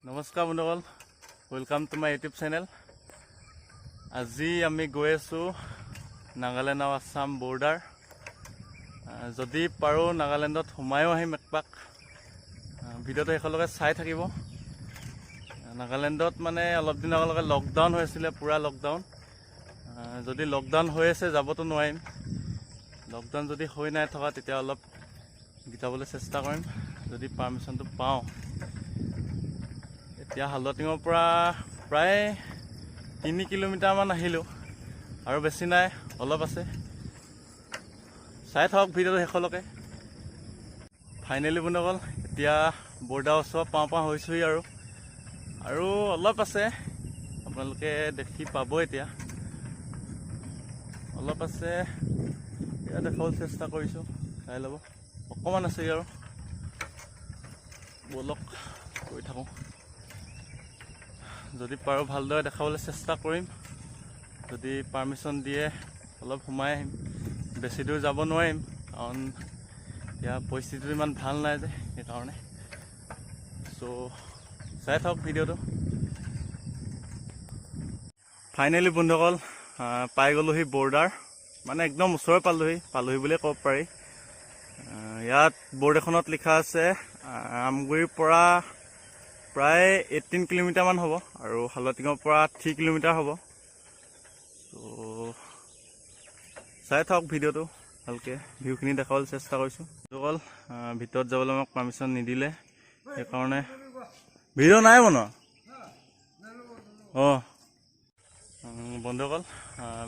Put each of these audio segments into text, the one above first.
নমস্কাৰ বন্ধুসকল, welcome to my YouTube channel. আজি আমি গৈ আছোঁ নাগালেণ্ড আৰু আছাম বৰ্ডাৰ। যদি পাৰোঁ নাগালেণ্ডত সোমায়ো আহিম একপাক। ভিডিঅ'টো শেষলৈকে চাই থাকিব। নাগালেণ্ডত মানে অলপ দিনৰ আগলৈকে লকডাউন হৈ আছিলে, পূৰা লকডাউন। যদি লকডাউন হৈ আছে যাবতো নোৱাৰিম। লকডাউন যদি হৈ নাই থকা তেতিয়া অলপ গীতাবলৈ চেষ্টা কৰিম যদি পাৰ্মিশ্যনটো পাওঁ। এতিয়া হালটিঙৰ পৰা প্ৰায় 3 কিলোমিটাৰমান আহিলোঁ আৰু বেছি নাই, অলপ আছে। চাই থাকক ভিডিঅ'টো শেষলৈকে। ফাইনেলি বন্ধুসকল, এতিয়া বৰ্ডাৰ ওচৰ পাওঁ হৈছোঁহি আৰু অলপ আছে, আপোনালোকে দেখি পাব। এতিয়া অলপ আছে, এতিয়া দেখাবলৈ চেষ্টা কৰিছোঁ, চাই ল'ব। অকণমান আছেগৈ আৰু ব'লক গৈ থাকোঁ। যদি পাৰোঁ ভালদৰে দেখাবলৈ চেষ্টা কৰিম। যদি পাৰ্মিশ্যন দিয়ে অলপ সোমাই আহিম। বেছি দূৰ যাব নোৱাৰিম কাৰণ ইয়াৰ পৰিস্থিতিটো ইমান ভাল নাই যে, সেইকাৰণে। চ' চাই থাকক ভিডিঅ'টো। ফাইনেলি বন্ধুসকল, পাই গ'লোহি বৰ্ডাৰ, মানে একদম ওচৰে পালোহি বুলিয়ে ক'ব পাৰি। ইয়াত বৰ্ড এখনত লিখা আছে আমগুৰিৰ পৰা প্ৰায় 18 কিলোমিটাৰমান হ'ব আৰু হালটিঙৰ পৰা 3 কিলোমিটাৰ হ'ব। ত' চাই থাকক ভিডিঅ'টো ভালকৈ, ভিউখিনি দেখাবলৈ চেষ্টা কৰিছোঁ। বন্ধুসকল, ভিতৰত যাবলৈ আমাক পাৰ্মিশ্যন নিদিলে, সেইকাৰণে ভিডিঅ' নাই বনোৱা। বন্ধুসকল,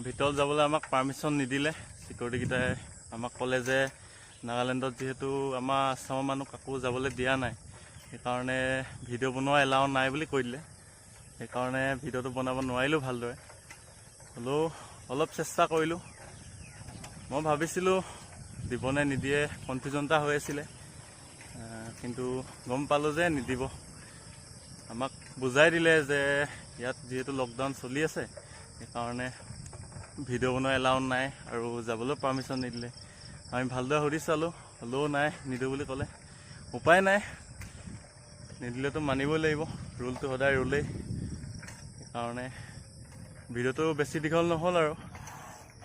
ভিতৰত যাবলৈ আমাক পাৰ্মিশ্যন নিদিলে। চিকিউৰিটিকেইটাই আমাক ক'লে যে নাগালেণ্ডত যিহেতু আমাৰ আছামৰ মানুহ কাকো যাবলৈ দিয়া নাই, সেইকাৰণে ভিডিঅ' বনোৱা এলাও নাই বুলি কৈ দিলে। সেইকাৰণে ভিডিঅ'টো বনাব নোৱাৰিলোঁ ভালদৰে। হ'লেও অলপ চেষ্টা কৰিলোঁ। মই ভাবিছিলোঁ দিবনে নিদিয়ে, কনফিউজন এটা হৈ আছিলে, কিন্তু গম পালোঁ যে নিদিব। আমাক বুজাই দিলে যে ইয়াত যিহেতু লকডাউন চলি আছে, সেইকাৰণে ভিডিঅ' বনোৱা এলাও নাই আৰু যাবলৈ পাৰ্মিশ্যন নিদিলে। আমি ভালদৰে সুধি চালোঁ, হ'লেও নাই, নিদিওঁ বুলি ক'লে। উপায় নাই, নিদিলেতো মানিবই লাগিব, ৰুলটো সদায় ৰুলেই। সেইকাৰণে ভিডিঅ'টো বেছি দীঘল নহ'ল আৰু।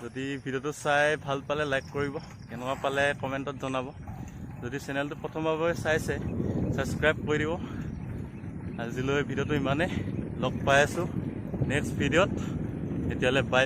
যদি ভিডিঅ'টো চাই ভাল পালে লাইক কৰিব, কেনেকুৱা পালে কমেণ্টত জনাব। যদি চেনেলটো প্ৰথমবাৰ চাইছে ছাবস্ক্ৰাইব কৰি দিব। আজিলৈ ভিডিঅ'টো ইমানেই, লগ পাই আছোঁ নেক্সট ভিডিঅ'ত। এতিয়ালৈ বাই।